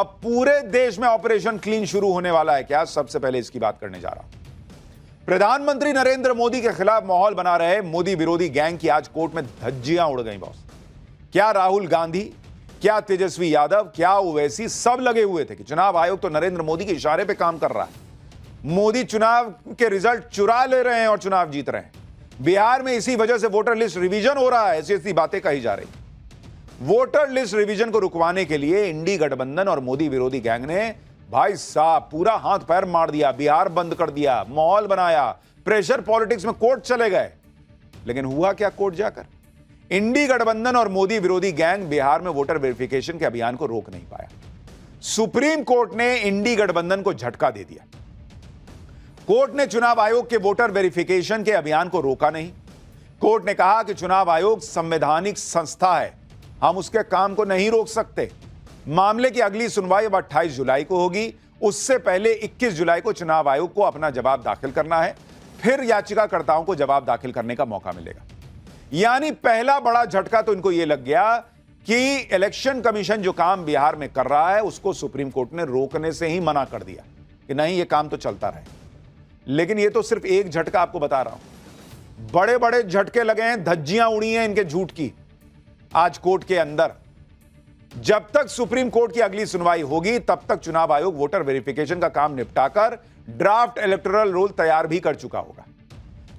अब पूरे देश में ऑपरेशन क्लीन शुरू होने वाला है क्या? सबसे पहले इसकी बात करने जा रहा हूं। प्रधानमंत्री नरेंद्र मोदी के खिलाफ माहौल बना रहे मोदी विरोधी गैंग की आज कोर्ट में धज्जियां उड़ गई बॉस। क्या राहुल गांधी, क्या तेजस्वी यादव, क्या ओवैसी, सब लगे हुए थे कि चुनाव आयोग तो नरेंद्र मोदी के इशारे पे काम कर रहा है। मोदी चुनाव के रिजल्ट चुरा ले रहे हैं और चुनाव जीत रहे हैं। बिहार में इसी वजह से वोटर लिस्ट रिवीजन हो रहा है, ऐसी ऐसी बातें कही जा रही। वोटर लिस्ट रिवीजन को रुकवाने के लिए इंडी गठबंधन और मोदी विरोधी गैंग ने भाई साहब पूरा हाथ पैर मार दिया, बिहार बंद कर दिया, माहौल बनाया, प्रेशर पॉलिटिक्स में कोर्ट चले गए। लेकिन हुआ क्या कोर्ट जाकर? इंडी गठबंधन और मोदी विरोधी गैंग बिहार में वोटर वेरिफिकेशन के अभियान को रोक नहीं पाया। सुप्रीम कोर्ट ने इंडी गठबंधन को झटका दे दिया। कोर्ट ने चुनाव आयोग के वोटर वेरिफिकेशन के अभियान को रोका नहीं। कोर्ट ने कहा कि चुनाव आयोग संवैधानिक संस्था है, हम उसके काम को नहीं रोक सकते। मामले की अगली सुनवाई अब 28 जुलाई को होगी। उससे पहले 21 जुलाई को चुनाव आयोग को अपना जवाब दाखिल करना है, फिर याचिकाकर्ताओं को जवाब दाखिल करने का मौका मिलेगा। यानी पहला बड़ा झटका तो इनको यह लग गया कि इलेक्शन कमीशन जो काम बिहार में कर रहा है उसको सुप्रीम कोर्ट ने रोकने से ही मना कर दिया कि नहीं, यह काम तो चलता रहे। लेकिन यह तो सिर्फ एक झटका आपको बता रहा हूं, बड़े बड़े झटके लगे हैं, धज्जियां उड़ी हैं इनके झूठ की आज कोर्ट के अंदर। जब तक सुप्रीम कोर्ट की अगली सुनवाई होगी तब तक चुनाव आयोग वोटर वेरिफिकेशन का काम निपटाकर ड्राफ्ट इलेक्टोरल रोल तैयार भी कर चुका होगा।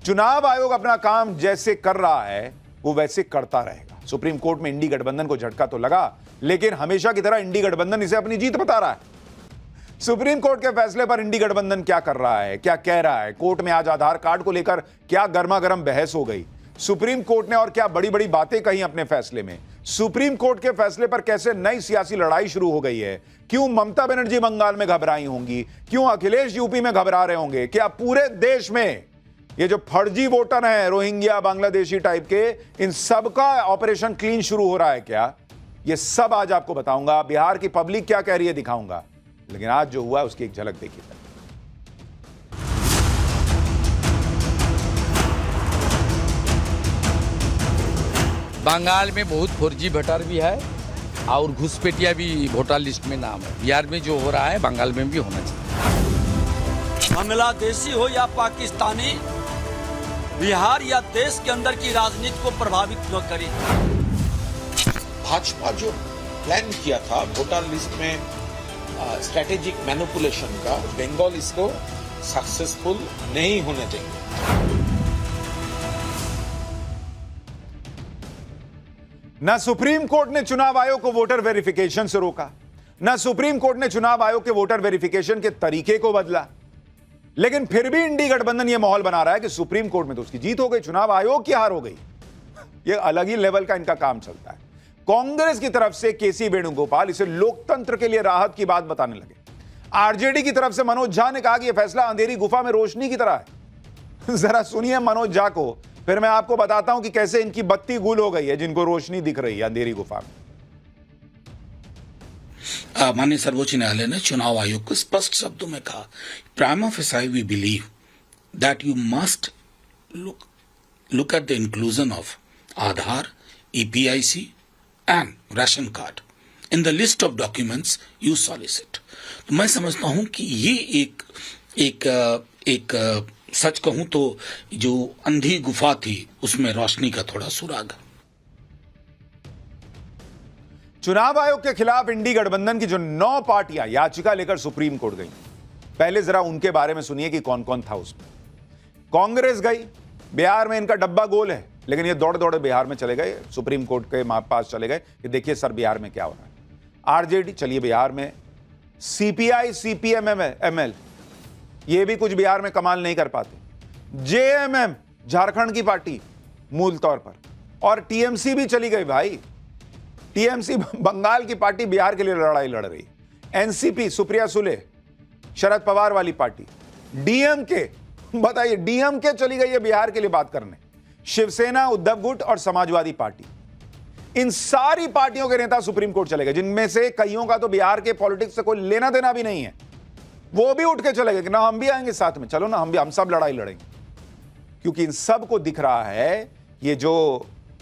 चुनाव आयोग अपना काम जैसे कर रहा है वो वैसे करता रहेगा। सुप्रीम कोर्ट में इंडी गठबंधन को झटका तो लगा, लेकिन हमेशा की तरह इंडी गठबंधन इसे अपनी जीत बता रहा है। सुप्रीम कोर्ट के फैसले पर इंडी गठबंधन क्या कर रहा है, क्या कह रहा है? कोर्ट में आज आधार कार्ड को लेकर क्या गर्मा गर्म बहस हो गई। सुप्रीम कोर्ट ने और क्या बड़ी बड़ी बातें कही अपने फैसले में। सुप्रीम कोर्ट के फैसले पर कैसे नई सियासी लड़ाई शुरू हो गई है। क्यों ममता बनर्जी बंगाल में घबराई होंगी, क्यों अखिलेश यूपी में घबरा रहे होंगे। क्या पूरे देश में ये जो फर्जी वोटर हैं, रोहिंग्या बांग्लादेशी टाइप के, इन सब का ऑपरेशन क्लीन शुरू हो रहा है क्या? ये सब आज आपको बताऊंगा। बिहार की पब्लिक क्या कह रही है दिखाऊंगा, लेकिन आज जो हुआ उसकी एक झलक देखिए। बंगाल में बहुत फर्जी वोटर भी है और घुसपैठिया भी वोटर लिस्ट में नाम है। बिहार में जो हो रहा है बंगाल में भी होना चाहिए। बांग्लादेशी हो या पाकिस्तानी, बिहार या देश के अंदर की राजनीति को प्रभावित न करे। भाजपा जो प्लान किया था वोटर लिस्ट में स्ट्रेटेजिक मैनिपुलेशन का, बंगाल इसको सक्सेसफुल नहीं होने देंगे। ना सुप्रीम कोर्ट ने चुनाव आयोग को वोटर वेरिफिकेशन से रोका, ना सुप्रीम कोर्ट ने चुनाव आयोग के वोटर वेरिफिकेशन के तरीके को बदला, लेकिन फिर भी इंडी गठबंधन यह माहौल बना रहा है कि सुप्रीम कोर्ट में तो उसकी जीत हो गई, चुनाव आयोग की हार हो गई। यह अलग ही लेवल का इनका काम चलता है। कांग्रेस की तरफ से केसी वेणुगोपाल इसे लोकतंत्र के लिए राहत की बात बताने लगे। आरजेडी की तरफ से मनोज झा ने कहा कि यह फैसला अंधेरी गुफा में रोशनी की तरह है। जरा सुनिए मनोज झा को, फिर मैं आपको बताता हूं कि कैसे इनकी बत्ती गुल हो गई है जिनको रोशनी दिख रही है अंधेरी गुफा में। माननीय सर्वोच्च न्यायालय ने चुनाव आयोग को स्पष्ट शब्दों में कहा, prima facie we believe that you must look at the inclusion of Aadhaar, EPIC and ration card in the list of documents you solicit. तो मैं समझता हूं कि ये एक सच कहूं तो जो अंधी गुफा थी उसमें रोशनी का थोड़ा सुराग। चुनाव आयोग के खिलाफ इंडी गठबंधन की जो 9 पार्टियां याचिका लेकर सुप्रीम कोर्ट गई, पहले जरा उनके बारे में सुनिए कि कौन कौन था उसमें। कांग्रेस गई, बिहार में इनका डब्बा गोल है, लेकिन ये दौड़े दौड़े बिहार में चले गए, सुप्रीम कोर्ट के पास चले गए कि देखिए सर बिहार में क्या हो रहा है। आरजेडी चलिए बिहार में, सीपीआई सीपीएम एमएल ये भी कुछ बिहार में कमाल नहीं कर पाते। जेएमएम झारखंड की पार्टी मूल तौर पर, और टीएमसी भी चली गई भाई। टीएमसी बंगाल की पार्टी बिहार के लिए लड़ाई लड़ रही। एनसीपी सुप्रिया सुले शरद पवार वाली पार्टी, डीएमके बताइए, डीएमके चली गई है बिहार के लिए बात करने। शिवसेना, उद्धव गुट और समाजवादी पार्टी, इन सारी पार्टियों के नेता सुप्रीम कोर्ट चले गए, जिनमें से कईयों का तो बिहार के पॉलिटिक्स से कोई लेना देना भी नहीं है। वो भी उठ के चले गए कि ना हम भी आएंगे साथ में, चलो ना हम सब लड़ाई लड़ेंगे। क्योंकि इन सब को दिख रहा है ये जो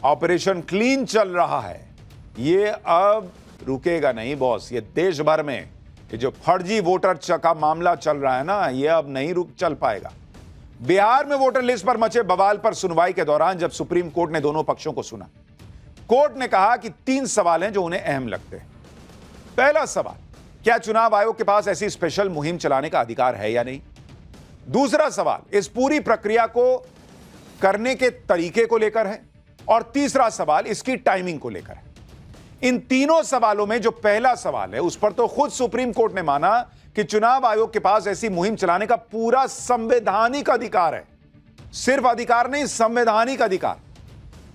ऑपरेशन क्लीन चल रहा है ये अब रुकेगा नहीं बॉस। ये देश भर में ये जो फर्जी वोटर का मामला चल रहा है ना, ये अब नहीं रुक चल पाएगा। बिहार में वोटर लिस्ट पर मचे बवाल पर सुनवाई के दौरान जब सुप्रीम कोर्ट ने दोनों पक्षों को सुना, कोर्ट ने कहा कि 3 सवाल हैं जो उन्हें अहम लगते हैं। पहला सवाल, क्या चुनाव आयोग के पास ऐसी स्पेशल मुहिम चलाने का अधिकार है या नहीं। दूसरा सवाल, इस पूरी प्रक्रिया को करने के तरीके को लेकर है। और तीसरा सवाल इसकी टाइमिंग को लेकर है। इन तीनों सवालों में जो पहला सवाल है, उस पर तो खुद सुप्रीम कोर्ट ने माना कि चुनाव आयोग के पास ऐसी मुहिम चलाने का पूरा संवैधानिक अधिकार है। सिर्फ अधिकार नहीं, संवैधानिक अधिकार।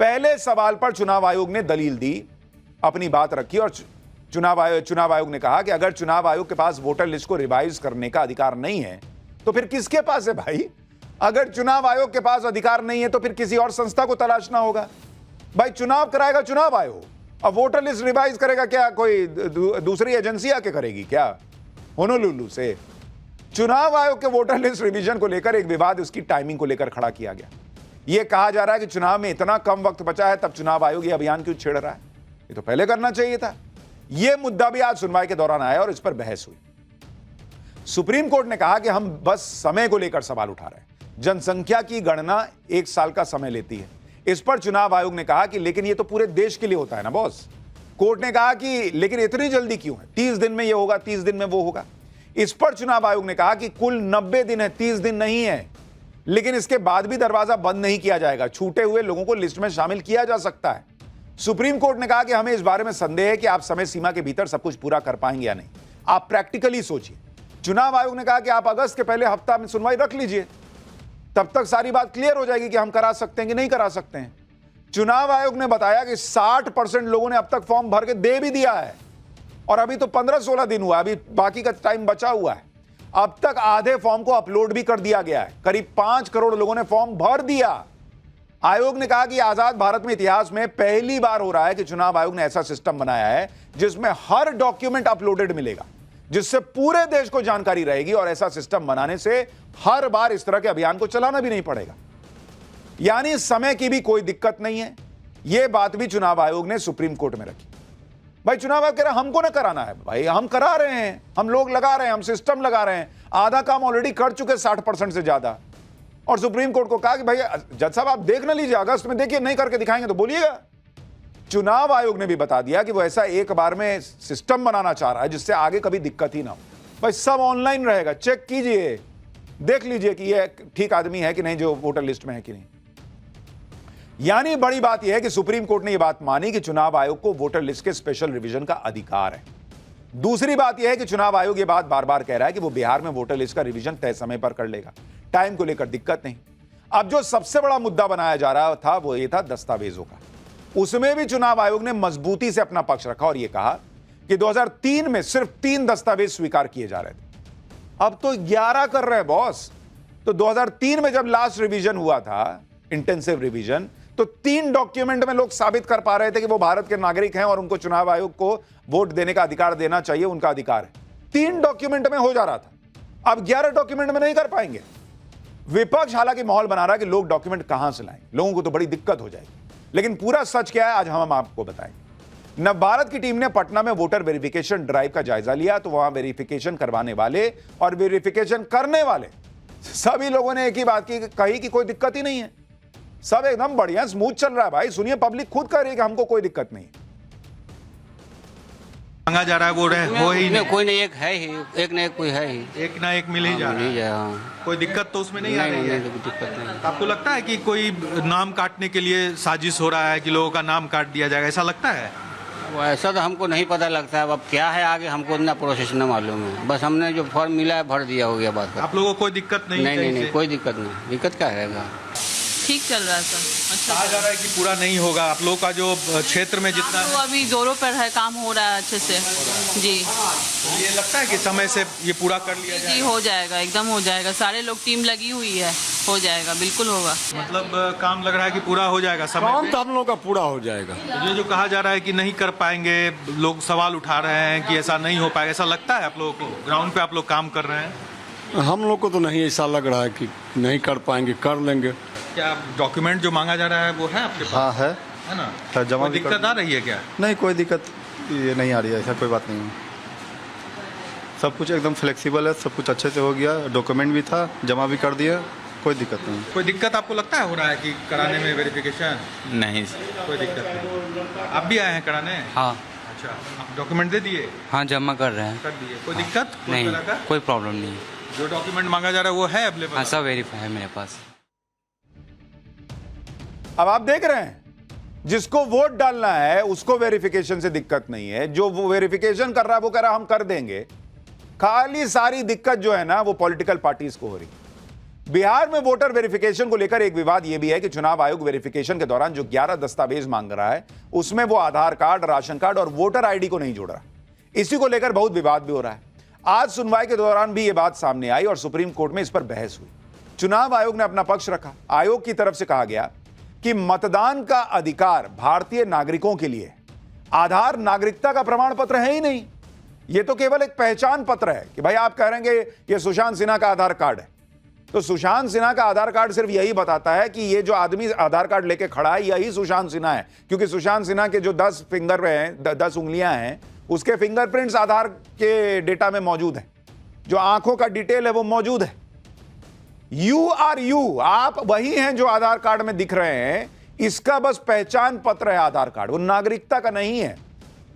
पहले सवाल पर चुनाव आयोग ने दलील दी, अपनी बात रखी और चुनाव आयोग ने कहा कि अगर चुनाव आयोग के पास वोटर लिस्ट को रिवाइज करने का अधिकार नहीं है तो फिर किसके पास है भाई। अगर चुनाव आयोग के पास अधिकार नहीं है तो फिर किसी और संस्था को तलाशना होगा। भाई चुनाव कराएगा चुनाव आयोग, अब वोटर लिस्ट रिवाइज करेगा क्या कोई दूसरी एजेंसी आके करेगी क्या होनोलुलु से। चुनाव आयोग के वोटर लिस्ट रिवीजन को लेकर एक विवाद उसकी टाइमिंग को लेकर खड़ा किया गया। यह कहा जा रहा है कि चुनाव में इतना कम वक्त बचा है, तब चुनाव आयोग यह अभियान क्यों छेड़ रहा है, ये तो पहले करना चाहिए था। यह मुद्दा भी आज सुनवाई के दौरान आया और इस पर बहस हुई। सुप्रीम कोर्ट ने कहा कि हम बस समय को लेकर सवाल उठा रहे हैं। जनसंख्या की गणना 1 साल का समय लेती है। इस पर चुनाव आयोग ने कहा कि लेकिन ये तो पूरे देश के लिए होता है ना बॉस। कोर्ट ने कहा कि लेकिन इतनी जल्दी क्यों है, 30 दिन में ये होगा, 30 दिन में वो होगा। इस पर चुनाव आयोग ने कहा कि कुल 90 दिन है, 30 दिन नहीं है, लेकिन इसके बाद भी दरवाजा बंद नहीं किया जाएगा, छूटे हुए लोगों को लिस्ट में शामिल किया जा सकता है। सुप्रीम कोर्ट ने कहा कि हमें इस बारे में संदेह है कि आप समय सीमा के भीतर सब कुछ पूरा कर पाएंगे या नहीं, आप प्रैक्टिकली सोचिए। चुनाव आयोग ने कहा कि आप अगस्त के पहले हफ्ता में सुनवाई रख लीजिए, तब तक सारी बात क्लियर हो जाएगी कि हम करा सकते हैं कि नहीं करा सकते हैं। चुनाव आयोग ने बताया कि 60% लोगों ने अब तक फॉर्म भर के दे भी दिया है और अभी तो 15-16 दिन हुआ, अभी बाकी का टाइम बचा हुआ है। अब तक आधे फॉर्म को अपलोड भी कर दिया गया है। करीब 5 करोड़ लोगों ने फॉर्म भर दिया। आयोग ने कहा कि आजाद भारत में इतिहास में पहली बार हो रहा है कि चुनाव आयोग ने ऐसा सिस्टम बनाया है जिसमें हर डॉक्यूमेंट अपलोडेड मिलेगा, जिससे पूरे देश को जानकारी रहेगी और ऐसा सिस्टम बनाने से हर बार इस तरह के अभियान को चलाना भी नहीं पड़ेगा। यानी समय की भी कोई दिक्कत नहीं है। यह बात भी चुनाव आयोग ने सुप्रीम कोर्ट में रखी। भाई चुनाव आयोग कह रहा है हमको ना कराना है, भाई हम करा रहे हैं, हम लोग लगा रहे हैं, हम सिस्टम लगा रहे हैं, आधा काम ऑलरेडी कर चुके 60% से ज्यादा। और सुप्रीम कोर्ट को कहा कि भाई जज साहब आप देख ना लीजिए, अगस्त में देखिए, नहीं करके दिखाएंगे तो बोलिएगा। चुनाव आयोग ने भी बता दिया कि वो ऐसा एक बार में सिस्टम बनाना चाह रहा है जिससे आगे कभी दिक्कत ही ना हो। भाई सब ऑनलाइन रहेगा, चेक कीजिए, देख लीजिए कि ये ठीक आदमी है कि नहीं जो वोटर लिस्ट में है कि नहीं। यानी बड़ी बात यह है कि सुप्रीम कोर्ट ने यह बात मानी कि चुनाव आयोग को वोटर लिस्ट के स्पेशल रिवीजन का अधिकार है। दूसरी बात यह है कि चुनाव आयोग ये बात बार बार कह रहा है कि वो बिहार में वोटर लिस्ट का रिवीजन तय समय पर कर लेगा, टाइम को लेकर दिक्कत नहीं। अब जो सबसे बड़ा मुद्दा बनाया जा रहा था वो ये था दस्तावेजों का। उसमें भी चुनाव आयोग ने मजबूती से अपना पक्ष रखा और यह कहा कि 2003 में सिर्फ 3 दस्तावेज स्वीकार किए जा रहे थे, अब तो 11 कर रहे हैं बॉस। तो 2003 में जब लास्ट रिवीजन हुआ था, इंटेंसिव रिवीजन, तो 3 डॉक्यूमेंट में लोग साबित कर पा रहे थे कि वो भारत के नागरिक हैं और उनको चुनाव आयोग को वोट देने का अधिकार देना चाहिए, उनका अधिकार है। 3 डॉक्यूमेंट में हो जा रहा था, अब 11 डॉक्यूमेंट में नहीं कर पाएंगे। विपक्ष हालांकि माहौल बना रहा है कि लोग डॉक्यूमेंट कहां से लाएंगे, लोगों को तो बड़ी दिक्कत हो जाएगी। लेकिन पूरा सच क्या है आज हम आपको बताएंगे। नवभारत की टीम ने पटना में वोटर वेरिफिकेशन ड्राइव का जायजा लिया तो वहां वेरिफिकेशन करवाने वाले और वेरिफिकेशन करने वाले सभी लोगों ने एक ही बात कही कि कोई दिक्कत ही नहीं है, सब एकदम बढ़िया स्मूथ चल रहा है। भाई सुनिए, पब्लिक खुद कह रही है कि हमको कोई दिक्कत नहीं। मांगा जा रहा है वो हो ही नहीं, कोई नहीं, एक है ही, एक ना एक कोई है ही, एक ना एक मिल ही जा रहा है। हाँ। कोई दिक्कत तो उसमें नहीं आ रही है। कोई दिक्कत नहीं। आपको लगता है कि कोई नाम काटने के लिए साजिश हो रहा है कि लोगों का नाम काट दिया जाएगा, ऐसा लगता है? वो ऐसा तो हमको नहीं पता लगता है, अब क्या है आगे हमको इतना प्रोसेस न मालूम है। बस हमने जो फॉर्म मिला है भर दिया, हो गया बात। आप लोगों को कोई दिक्कत नहीं? नहीं, कोई दिक्कत नहीं। दिक्कत क्या रहेगा, ठीक चल रहा है सर। अच्छा कहा जा रहा है कि पूरा नहीं होगा। आप लोगों का जो क्षेत्र में जितना तो अभी जोरों पर है, काम हो रहा है अच्छे से जी। ये लगता है कि समय से ये पूरा कर लिया जी जाए? हो जाएगा, एकदम हो जाएगा। सारे लोग टीम लगी हुई है, हो जाएगा, बिल्कुल होगा। मतलब काम लग रहा है कि पूरा हो जाएगा समय काम पे? तो हम लोगों का पूरा हो जाएगा। ये जो कहा जा रहा है कि नहीं कर पाएंगे, लोग सवाल उठा रहे हैं कि ऐसा नहीं हो पाएगा, ऐसा लगता है आप लोगों को? ग्राउंड पे आप लोग काम कर रहे हैं? हम लोग को तो नहीं ऐसा लग रहा है कि नहीं कर पाएंगे, कर लेंगे। क्या डॉक्यूमेंट जो मांगा जा रहा है वो है आपके पास? हाँ है है ना? जमा कोई दिक्कत आ रही है क्या? नहीं, कोई दिक्कत ये नहीं आ रही है, ऐसा कोई बात नहीं है। सब कुछ एकदम फ्लेक्सिबल है, सब कुछ अच्छे से हो गया, डॉक्यूमेंट भी था, जमा भी कर दिया, कोई दिक्कत नहीं। कोई दिक्कत आपको लगता है हो रहा है कि कराने में वेरिफिकेशन? नहीं कोई दिक्कत नहीं। आप भी आए हैं कराने? हाँ अच्छा, आप डॉक्यूमेंट दे दिए? हाँ जमा कर रहे हैं। कर दिए। कोई दिक्कत? नहीं, कोई प्रॉब्लम नहीं। जो डॉक्यूमेंट मांगा जा रहा है वो है अवेलेबल? हाँ सब वेरीफाई है मेरे पास। अब आप देख रहे हैं, जिसको वोट डालना है उसको वेरिफिकेशन से दिक्कत नहीं है, जो वो वेरिफिकेशन कर रहा है वो कह रहा हम कर देंगे। खाली सारी दिक्कत जो है ना वो पॉलिटिकल पार्टीज को हो रही। बिहार में वोटर वेरिफिकेशन को लेकर एक विवाद यह भी है कि चुनाव आयोग वेरिफिकेशन के दौरान जो 11 दस्तावेज मांग रहा है उसमें वो आधार कार्ड, राशन कार्ड और वोटर आईडी को नहीं जोड़ रहा। इसी को लेकर बहुत विवाद भी हो रहा है। आज सुनवाई के दौरान भी यह बात सामने आई और सुप्रीम कोर्ट में इस पर बहस हुई। चुनाव आयोग ने अपना पक्ष रखा। आयोग की तरफ से कहा गया कि मतदान का अधिकार भारतीय नागरिकों के लिए आधार नागरिकता का प्रमाण पत्र है ही नहीं, यह तो केवल एक पहचान पत्र है कि भाई आप कह रहे हैं ये सुशांत सिन्हा का आधार कार्ड है, तो सुशांत सिन्हा का आधार कार्ड सिर्फ यही बताता है कि ये जो आदमी आधार कार्ड लेके खड़ा है यही सुशांत सिन्हा है, क्योंकि सुशांत सिन्हा के जो 10 फिंगर हैं, 10 उंगलियां हैं, उसके फिंगरप्रिंट्स आधार के डेटा में मौजूद है, जो आंखों का डिटेल है वो मौजूद है। यू आर यू, आप वही हैं जो आधार कार्ड में दिख रहे हैं, इसका बस पहचान पत्र है आधार कार्ड, वो नागरिकता का नहीं है।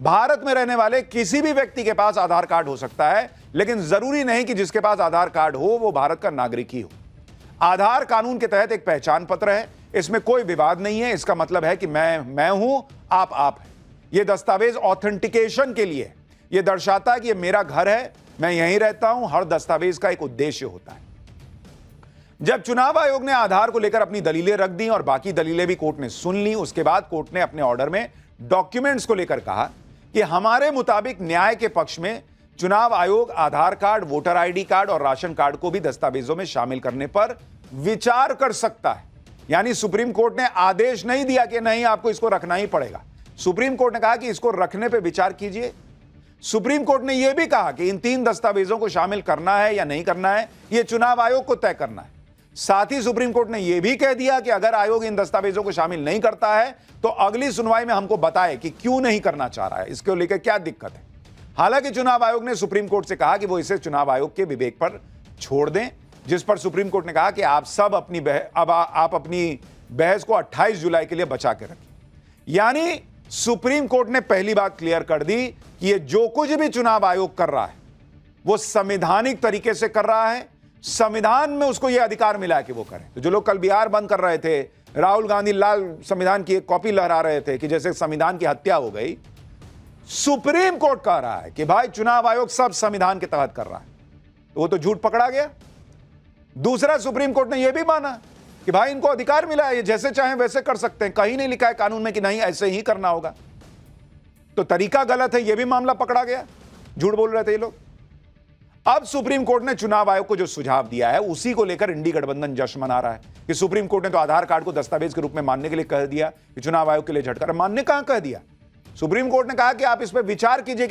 भारत में रहने वाले किसी भी व्यक्ति के पास आधार कार्ड हो सकता है, लेकिन जरूरी नहीं कि जिसके पास आधार कार्ड हो वो भारत का नागरिक ही हो। आधार कानून के तहत एक पहचान पत्र है, इसमें कोई विवाद नहीं है। इसका मतलब है कि मैं हूं, आप हैं। यह दस्तावेज ऑथेंटिकेशन के लिए यह दर्शाता है कि यह मेरा घर है, मैं यहीं रहता हूं। हर दस्तावेज का एक उद्देश्य होता है। जब चुनाव आयोग ने आधार को लेकर अपनी दलीलें रख दी और बाकी दलीलें भी कोर्ट ने सुन ली, उसके बाद कोर्ट ने अपने ऑर्डर में डॉक्यूमेंट्स को लेकर कहा कि हमारे मुताबिक न्याय के पक्ष में चुनाव आयोग आधार कार्ड, वोटर आईडी कार्ड और राशन कार्ड को भी दस्तावेजों में शामिल करने पर विचार कर सकता है। यानी सुप्रीम कोर्ट ने आदेश नहीं दिया कि नहीं आपको इसको रखना ही पड़ेगा। सुप्रीम कोर्ट ने कहा कि इसको रखने पर विचार कीजिए। सुप्रीम कोर्ट ने यह भी कहा कि इन 3 दस्तावेजों को शामिल करना है या नहीं करना है, यह चुनाव आयोग को तय करना है। साथ ही सुप्रीम कोर्ट ने यह भी कह दिया कि अगर आयोग इन दस्तावेजों को शामिल नहीं करता है तो अगली सुनवाई में हमको बताए कि क्यों नहीं करना चाह रहा है, इसको लेकर क्या दिक्कत है। हालांकि चुनाव आयोग ने सुप्रीम कोर्ट से कहा कि वो इसे चुनाव आयोग के विवेक पर छोड़ दें, जिस पर सुप्रीम कोर्ट ने कहा कि आप सब अपनी बहस को 28 जुलाई के लिए बचा के रखें। यानी सुप्रीम कोर्ट ने पहली बात क्लियर कर दी कि ये जो कुछ भी चुनाव आयोग कर रहा है वो संवैधानिक तरीके से कर रहा है, संविधान में उसको यह अधिकार मिला है कि वो करे। तो जो लोग कल बिहार बंद कर रहे थे, राहुल गांधी लाल संविधान की एक कॉपी लहरा रहे थे कि जैसे संविधान की हत्या हो गई, सुप्रीम कोर्ट कह रहा है कि भाई चुनाव आयोग सब संविधान के तहत कर रहा है, तो वो तो झूठ पकड़ा गया। दूसरा, सुप्रीम कोर्ट ने यह भी माना कि भाई इनको अधिकार मिला है, ये जैसे चाहें वैसे कर सकते हैं, कहीं नहीं लिखा है कानून में कि नहीं ऐसे ही करना होगा। तो तरीका गलत है, यह भी मामला पकड़ा गया, झूठ बोल रहे थे ये लोग। अब सुप्रीम कोर्ट ने चुनाव आयोग को जो सुझाव दिया है उसी को लेकर इंडी गठबंधन जश्न मना रहा है कि सुप्रीम कोर्ट ने तो आधार कार्ड को दस्तावेज के रूप में मानने के लिए कह दिया कि चुनाव आयोग के लिए झटका। मानने कहां कह दिया? सुप्रीम कोर्ट ने कहा कि आप इस पर विचार कीजिए कि